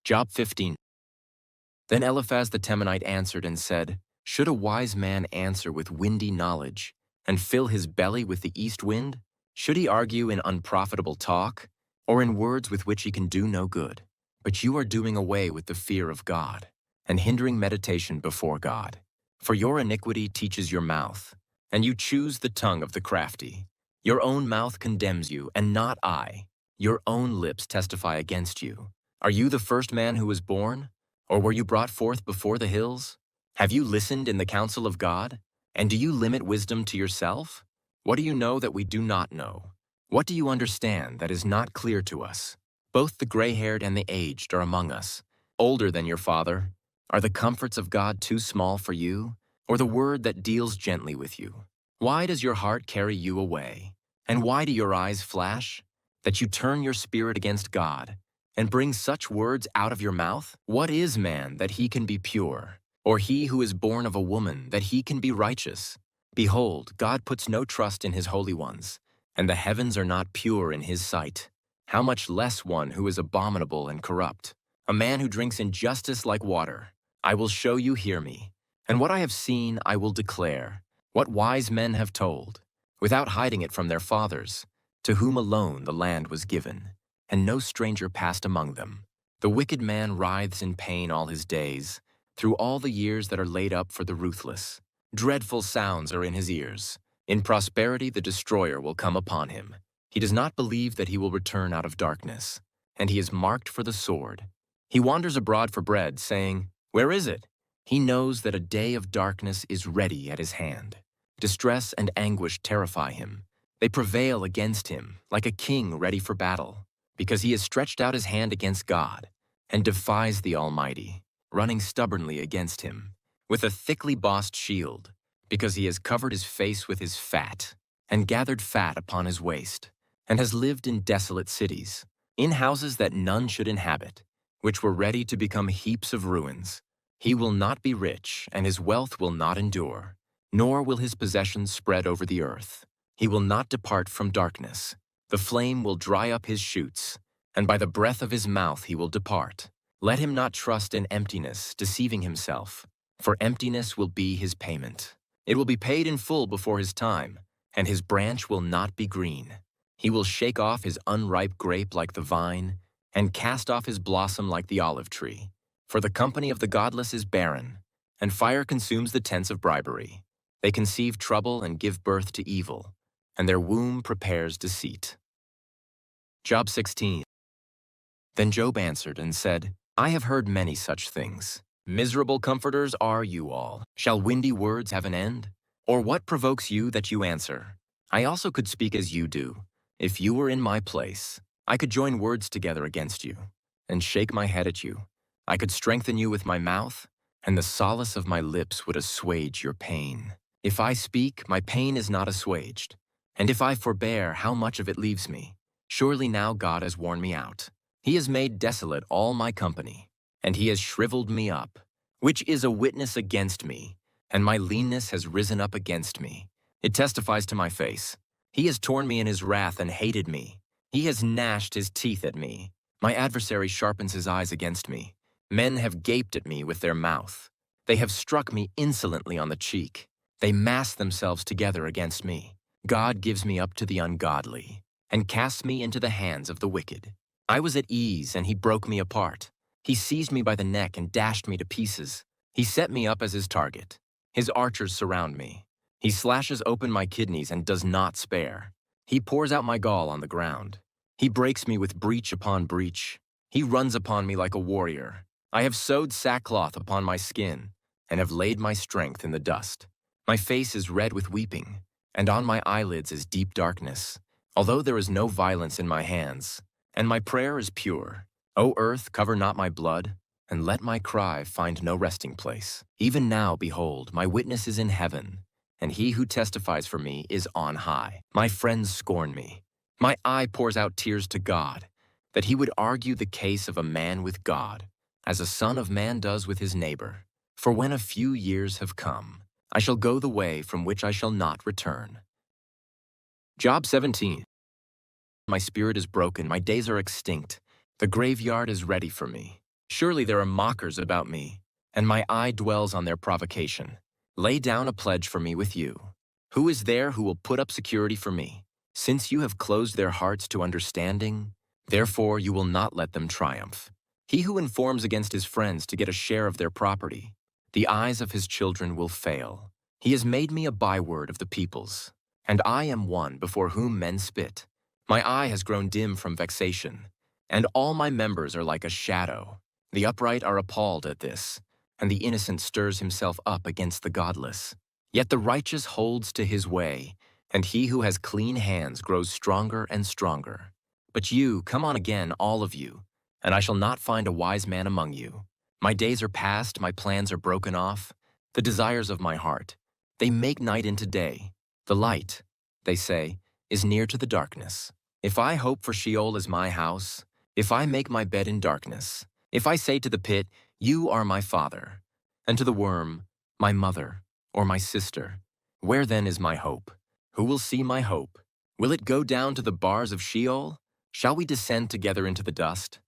Job 15. Then Eliphaz the Temanite answered and said, Should a wise man answer with windy knowledge, and fill his belly with the east wind? Should he argue in unprofitable talk, or in words with which he can do no good? But you are doing away with the fear of God, and hindering meditation before God. For your iniquity teaches your mouth, and you choose the tongue of the crafty. Your own mouth condemns you, and not I. Your own lips testify against you. Are you the first man who was born? Or were you brought forth before the hills? Have you listened in the counsel of God? And do you limit wisdom to yourself? What do you know that we do not know? What do you understand that is not clear to us? Both the gray-haired and the aged are among us, older than your father. Are the comforts of God too small for you, or the word that deals gently with you? Why does your heart carry you away? And why do your eyes flash? That you turn your spirit against God, and bring such words out of your mouth? What is man that he can be pure, or he who is born of a woman that he can be righteous? Behold, God puts no trust in his holy ones, and the heavens are not pure in his sight. How much less one who is abominable and corrupt, a man who drinks injustice like water. I will show you, hear me, and what I have seen I will declare, what wise men have told, without hiding it from their fathers, to whom alone the land was given, and no stranger passed among them. The wicked man writhes in pain all his days, through all the years that are laid up for the ruthless. Dreadful sounds are in his ears. In prosperity the destroyer will come upon him. He does not believe that he will return out of darkness, and he is marked for the sword. He wanders abroad for bread, saying, Where is it? He knows that a day of darkness is ready at his hand. Distress and anguish terrify him. They prevail against him, like a king ready for battle, because he has stretched out his hand against God, and defies the Almighty, running stubbornly against him, with a thickly bossed shield, because he has covered his face with his fat, and gathered fat upon his waist, and has lived in desolate cities, in houses that none should inhabit, which were ready to become heaps of ruins. He will not be rich, and his wealth will not endure, nor will his possessions spread over the earth. He will not depart from darkness. The flame will dry up his shoots, and by the breath of his mouth he will depart. Let him not trust in emptiness, deceiving himself, for emptiness will be his payment. It will be paid in full before his time, and his branch will not be green. He will shake off his unripe grape like the vine, and cast off his blossom like the olive tree. For the company of the godless is barren, and fire consumes the tents of bribery. They conceive trouble and give birth to evil, and their womb prepares deceit. Job 16. Then Job answered and said, I have heard many such things. Miserable comforters are you all. Shall windy words have an end? Or what provokes you that you answer? I also could speak as you do. If you were in my place, I could join words together against you, and shake my head at you. I could strengthen you with my mouth, and the solace of my lips would assuage your pain. If I speak, my pain is not assuaged. And if I forbear, how much of it leaves me? Surely now God has worn me out. He has made desolate all my company, and he has shriveled me up, which is a witness against me, and my leanness has risen up against me. It testifies to my face. He has torn me in his wrath and hated me. He has gnashed his teeth at me. My adversary sharpens his eyes against me. Men have gaped at me with their mouth. They have struck me insolently on the cheek. They mass themselves together against me. God gives me up to the ungodly, and casts me into the hands of the wicked. I was at ease, and he broke me apart. He seized me by the neck and dashed me to pieces. He set me up as his target. His archers surround me. He slashes open my kidneys and does not spare. He pours out my gall on the ground. He breaks me with breach upon breach. He runs upon me like a warrior. I have sewed sackcloth upon my skin, and have laid my strength in the dust. My face is red with weeping, and on my eyelids is deep darkness, although there is no violence in my hands, and my prayer is pure. O earth, cover not my blood, and let my cry find no resting place. Even now, behold, my witness is in heaven, and he who testifies for me is on high. My friends scorn me. My eye pours out tears to God, that he would argue the case of a man with God, as a son of man does with his neighbor. For when a few years have come, I shall go the way from which I shall not return. Job 17. My spirit is broken, my days are extinct. The graveyard is ready for me. Surely there are mockers about me, and my eye dwells on their provocation. Lay down a pledge for me with you. Who is there who will put up security for me? Since you have closed their hearts to understanding, therefore you will not let them triumph. He who informs against his friends to get a share of their property, the eyes of his children will fail. He has made me a byword of the peoples, and I am one before whom men spit. My eye has grown dim from vexation, and all my members are like a shadow. The upright are appalled at this, and the innocent stirs himself up against the godless. Yet the righteous holds to his way, and he who has clean hands grows stronger and stronger. But you, come on again, all of you, and I shall not find a wise man among you. My days are past, my plans are broken off, the desires of my heart. They make night into day. The light, they say, is near to the darkness. If I hope for Sheol as my house, if I make my bed in darkness, if I say to the pit, you are my father, and to the worm, my mother, or my sister, where then is my hope? Who will see my hope? Will it go down to the bars of Sheol? Shall we descend together into the dust?